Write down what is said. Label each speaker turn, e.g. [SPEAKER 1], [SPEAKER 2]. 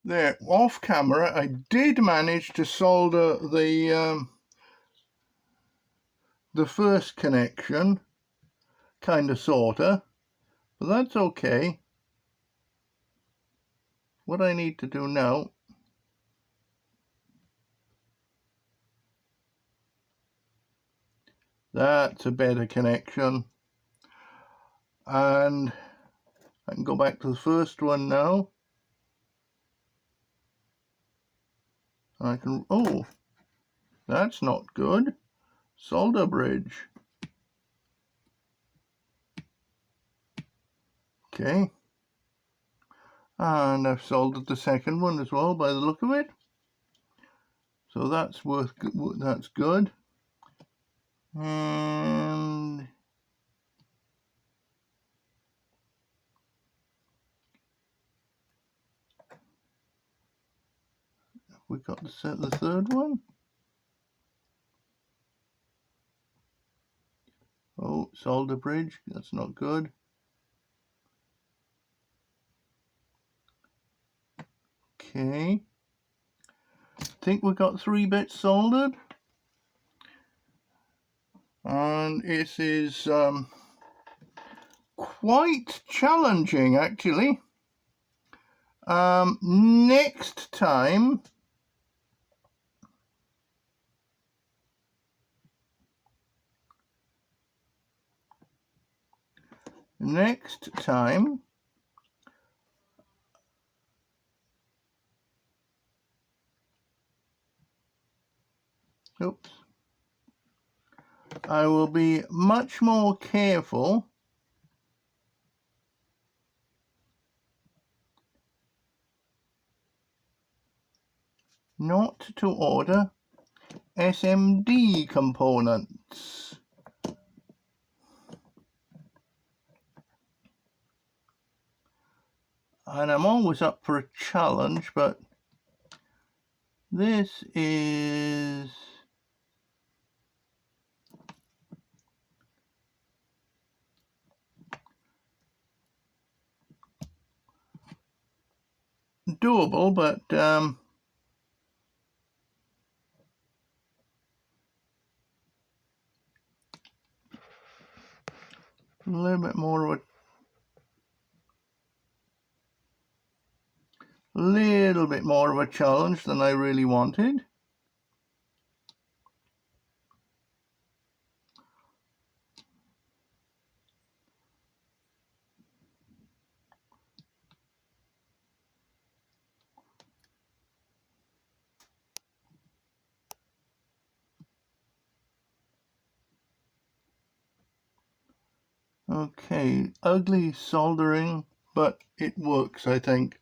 [SPEAKER 1] There, off camera, I did manage to solder the first connection, kind of, sorta, but that's okay. What I need to do now that's a better connection, and I can go back to the first one now. I can, oh, that's not good. Solder bridge. Okay. And I've soldered the second one as well by the look of it. So that's that's good. And we got to set the third one. Oh, solder bridge, that's not good. Okay. I think we got 3 bits soldered. And it is quite challenging, actually. Next time oops, I will be much more careful not to order SMD components. And I'm always up for a challenge, but this is doable, but a little bit more of a challenge than I really wanted. Okay, ugly soldering, but it works, I think.